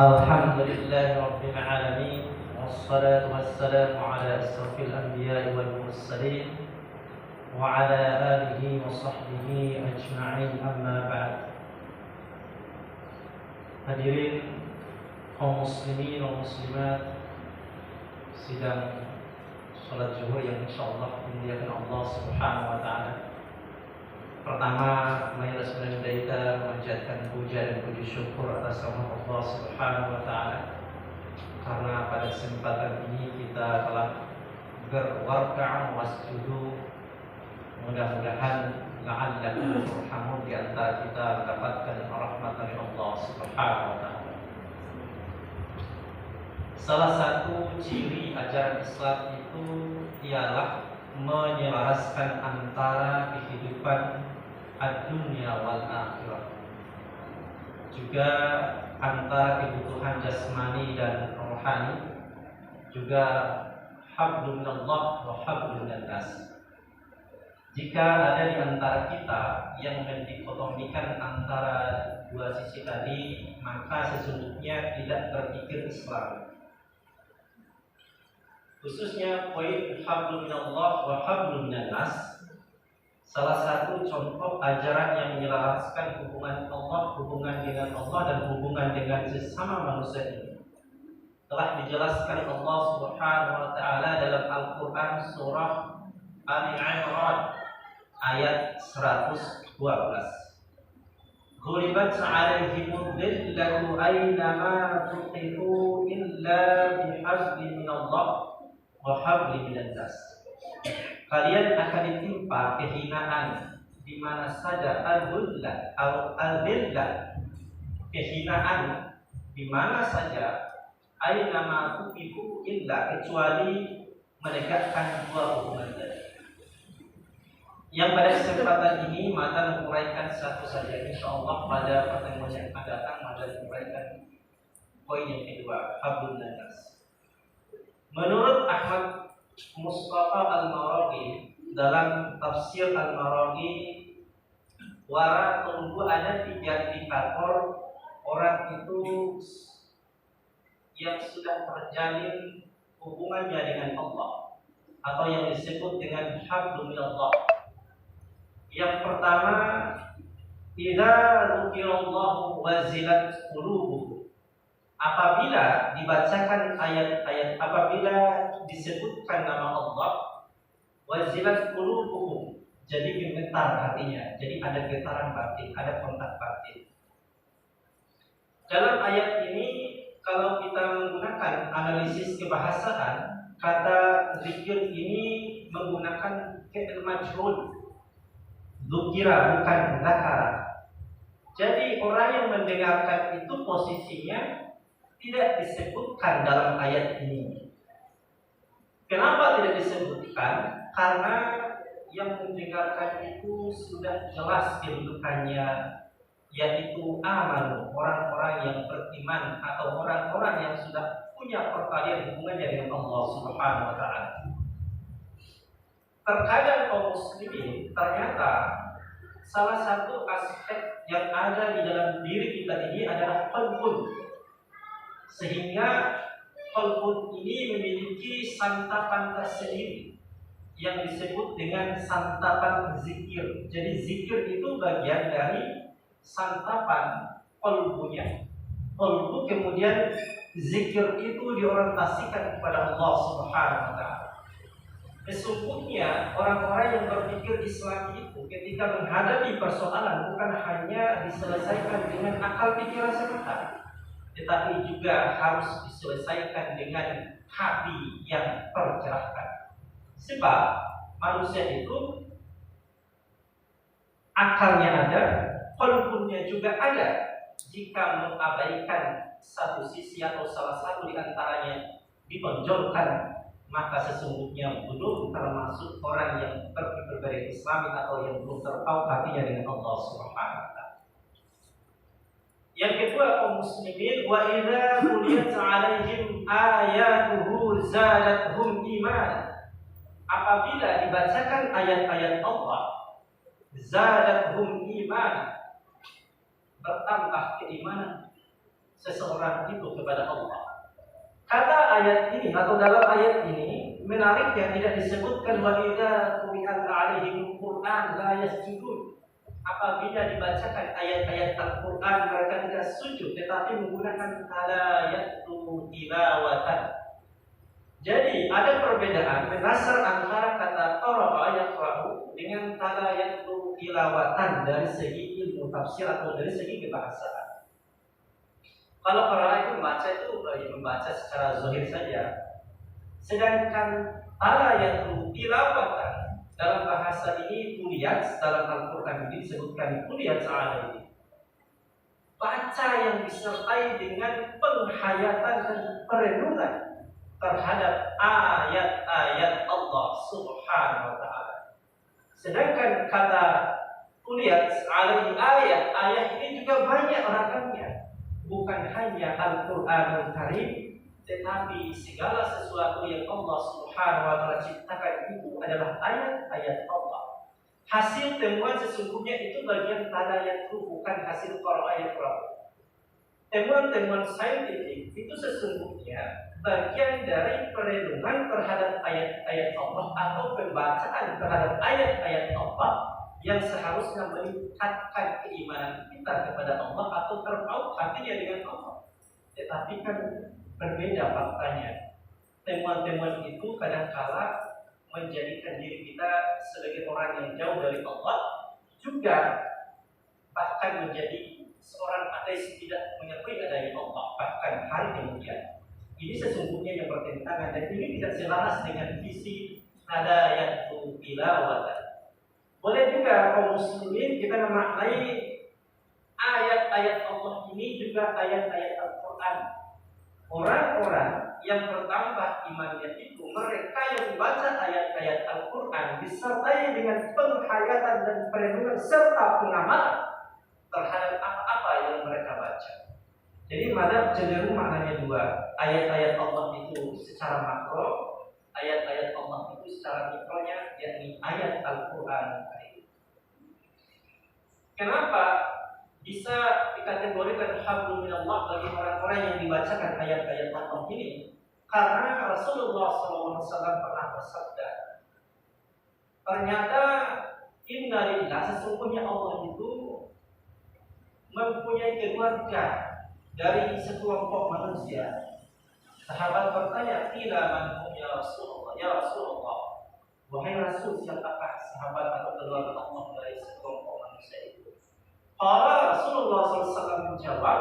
Alhamdulillahi Rabbil Alamin. Wassalatu wassalamu ala asrafil anbiya wal mursalin wa ala alihi wa sahbihi ajma'in, amma ba'd. Hadirin kaum muslimin wa muslimat, sidang salat zuhur yang insyaallah dimuliakan Allah Subhanahu wa taala. Pertama, marilah sebelum kita memanjatkan puja dan puji syukur atas nama Allah Subhanahu wa taala, karena pada kesempatan ini kita telah berwarka'u wasjudu. Mudah-mudahan la'allakum turhamun, di antara kita mendapatkan rahmat dari Allah Subhanahu wa taala. Salah satu ciri ajaran Islam itu ialah menyelaraskan antara kehidupan ad-dunya wal akhirah, juga antara kebutuhan jasmani dan rohani, juga hablum minallah wa hablum minannas. Jika ada di antara kita yang mendikotomikan antara dua sisi tadi, maka sesungguhnya tidak berpikir Islam. Khususnya poin hablum minallah wa hablum minannas, salah satu contoh ajaran yang menyelaraskan hubungan Allah, hubungan dengan Allah dan hubungan dengan sesama manusia ini telah dijelaskan Allah Subhanahu wa taala dalam Al-Qur'an surah Ali Imran ayat 112. Ghuribat 'alaihimud dhillatu aynama tuqifu illa bihablin minallah wa hablin minannas. Kalian akan ditimpa kehinaan di mana saja, al-dhillah atau al-dhillah, kehinaan di mana saja, aynama tuqifu illa, kecuali menegakkan dua hubungan tadi. Yang pada kesempatan ini maka menguraikan satu saja, insyaallah pada pertemuan yang akan datang maka menguraikan poin yang kedua, hablun minannas. Menurut Ahmad Mustafa Al-Maraghi dalam tafsir Al-Maraghi, wara tunggu ada 3 indikator orang itu yang sudah terjalin hubungannya dengan Allah, atau yang disebut dengan hablum minallah. Yang pertama, idza dzukirallahu wazilat qulubuhum. Apabila dibacakan ayat-ayat, apabila disebutkan nama Allah, wazilat qulubuhum, jadi gemetar hatinya, jadi ada getaran batin, ada kontak batin. Dalam ayat ini, kalau kita menggunakan analisis kebahasaan, kata zikir ini menggunakan fi'il majhul, dzukira bukan dzakara. Jadi orang yang mendengarkan itu posisinya tidak disebutkan dalam ayat ini. Kenapa tidak disebutkan? Karena yang mendengarkan itu sudah jelas kedudukannya, yaitu amanu, orang-orang yang beriman atau orang-orang yang sudah punya pertalian hubungannya dengan Allah Subhanahu wa taala. Terkadang kaum muslimin ternyata salah satu aspek yang ada di dalam diri kita ini adalah qalbun, sehingga qalbun ini memiliki santapan tersendiri yang disebut dengan santapan zikir. Jadi zikir itu bagian dari santapan qalbunya. Qalbu kemudian zikir itu diorientasikan kepada Allah Subhanahu wa taala. Sesungguhnya orang-orang yang berpikir Islam itu ketika menghadapi persoalan bukan hanya diselesaikan dengan akal pikiran semata, tetapi juga harus diselesaikan dengan hati yang tercerahkan. Sebab manusia itu akalnya ada, qalbunya juga ada. Jika mengabaikan satu sisi atau salah satu di antaranya ditonjolkan, maka sesungguhnya belum termasuk orang yang berpikir dari Islam atau yang belum terpaut hatinya dengan Allah Subhanahu wa taala. Yang kedua, kaum muslimin, wa idza tuliyat 'alaihim ayatuhu zadatuhum iman. Apabila dibacakan ayat-ayat Allah, zadatuhum iman, bertambah keimanan. seseorang itu kepada Allah. Kata ayat ini atau dalam ayat ini menariknya tidak disebutkan wa idza quri'at 'alaihimul Qur'an la yasjudun. Apabila dibacakan ayat-ayat Al-Qur'an mereka tidak sujud tetapi menggunakan la yatlu tilawatan. Jadi ada perbedaan mendasar antara kata qara'a yaqra'u dengan la yatlu tilawatan dari segi ilmu tafsir atau dari segi kebahasaan. Kalau qara'a itu membaca secara zahir saja. Sedangkan tala yatlu tilawatan dalam bahasa ini kuliat dalam Al-Qur'an ini disebutkan kuliat alaihi. Baca yang disertai dengan penghayatan dan perenungan terhadap ayat-ayat Allah Subhanahu wa taala. Sedangkan kata kuliat alaihi ayat ini juga banyak ragamnya. Bukan hanya Al-Quranul Karim, tetapi segala sesuatu yang Allah Subhanahu wa taala ciptakan itu adalah ayat-ayat Allah. Hasil temuan sesungguhnya itu bagian tadayat itu, bukan hasil ayat Quran. Temuan-temuan saintifik itu sesungguhnya bagian dari perenungan terhadap ayat-ayat Allah atau pembacaan terhadap ayat-ayat Allah yang seharusnya meningkatkan keimanan kita kepada Allah atau terpaut hatinya dengan Allah. Tetapi kan berbeda faktanya. Temuan-temuan itu kadang-kala menjadikan diri kita sebagai orang yang jauh dari Allah, juga bahkan menjadi seorang ateis tidak mengakui adanya Allah bahkan hari kemudian. Ini sesungguhnya yang bertentangan dan ini tidak selaras dengan visi hadayat tilawatan. Boleh juga kaum muslimin kita memaknai ayat-ayat Allah ini juga ayat-ayat Al-Quran. Orang-orang yang bertambah imannya itu mereka yang membaca ayat-ayat Al-Quran disertai dengan penghayatan dan perenungan serta pengamalan terhadap apa-apa yang mereka baca. Jadi madzhab cenderung maknanya dua. Ayat-ayat Allah itu secara makro, ayat-ayat Allah itu secara mikronya, yakni ayat Al-Quran. Kenapa bisa dikategorikan hablum minallah bagi orang-orang yang dibacakan ayat-ayat Allah ini? Karena Rasulullah SAW pernah bersabda, ternyata innalillah, sesungguhnya Allah itu mempunyai keluarga dari sekelompok manusia. Sahabat bertanya, "Ila man hum ya Rasulullah?" Ya Rasulullah, wahai Rasul, siapakah sahabat atau keluarga Allah dari sekelompok manusia itu? Qala Rasulullah SAW menjawab,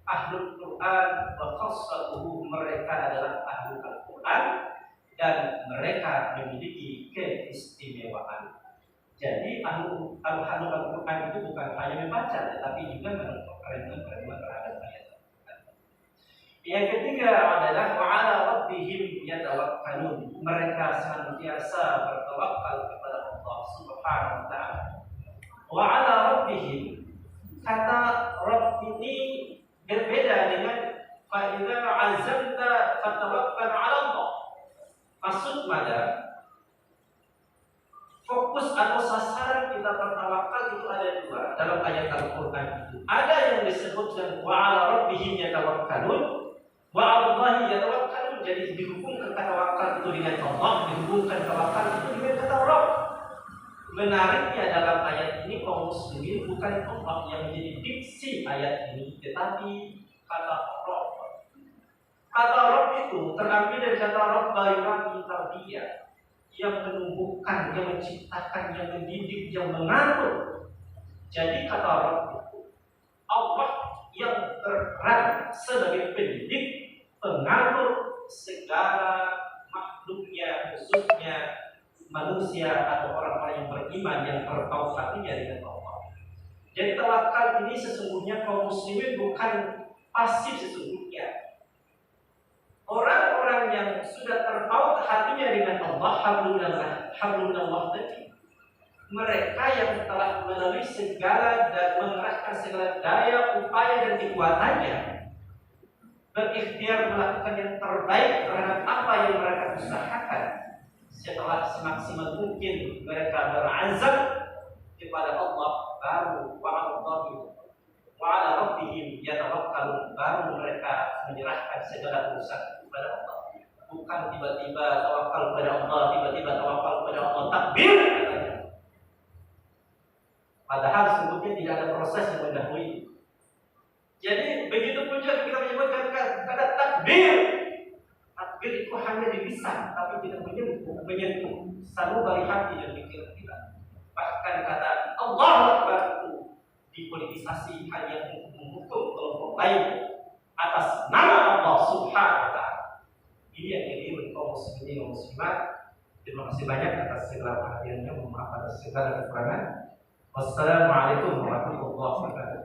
Ahlul Quran wa khassatuhu, mereka adalah Ahlul Quran dan mereka memiliki keistimewaan. Jadi Ahlul Quran itu bukan hanya membaca tetapi juga merenungkan terhadap ayat. Yang ketiga adalah wa'ala rabbihim yatawakkalun. Mereka senantiasa bertawakal kepada Allah Subhanahu wa taala. Wa'ala rabbihim, kata Rabb ini berbeda dengan fa'idza azamta fatawakkal 'ala Allah. Maksud pada fokus atau sasaran kita bertawakal itu ada dua dalam ayat Al-Quran itu. Ada yang disebutkan wa'ala rabbihim yatawakkalun, wa'alallahi yatawakkalun. Jadi dihubungkan tawakal itu dengan Allah, dihubungkan tawakal itu dengan kata Rabb. Menariknya dalam ayat ini kaum muslimin bukan Allah yang menjadi diksi ayat ini, tetapi kata Rabb. Kata Rabb itu terambil dari kata Rabb balikan tarbiyah, yang menumbuhkan, yang menciptakan, yang mendidik, yang mengatur. Jadi kata Rabb itu Allah yang berperan sebagai pendidik, pengatur segala makhluknya, khususnya manusia atau orang-orang yang beriman yang bertauhid hatinya dengan Allah. Jadi tawakal ini sesungguhnya kaum muslimin bukan pasif sesungguhnya. Orang-orang yang sudah terpaut hatinya dengan Allah, hablunallah tadi, mereka yang telah melalui segala dan mengerahkan segala daya, upaya dan kekuatannya, berikhtiar melakukan yang terbaik terhadap apa yang mereka usahakan. Setelah semaksimal mungkin mereka berazam kepada Allah, baru wa'ala rabbihim yatawakkalun, baru segala urusan kepada Allah. Bukan tiba-tiba tawakal kepada Allah, tiba-tiba tawakal kepada Allah, takbir katanya. Padahal sesungguhnya tidak ada proses yang mendahului. Jadi begitu pun juga kita menyebutkan kata takbir. Takbir itu hanya di lisan, tapi tidak menyentuh sanubari hati dan pikiran kita. Bahkan kata Allahu Akbar itu dipolitisasi hanya untuk menghukum kelompok lain atas nama Allah Subhanahu wa Ta'ala. Ini yang keliru kaum muslimin dan muslimat. Terima kasih banyak atas segala perhatiannya. Mohon maaf atas segala kekurangan. Wassalamualaikum warahmatullahi wabarakatuh.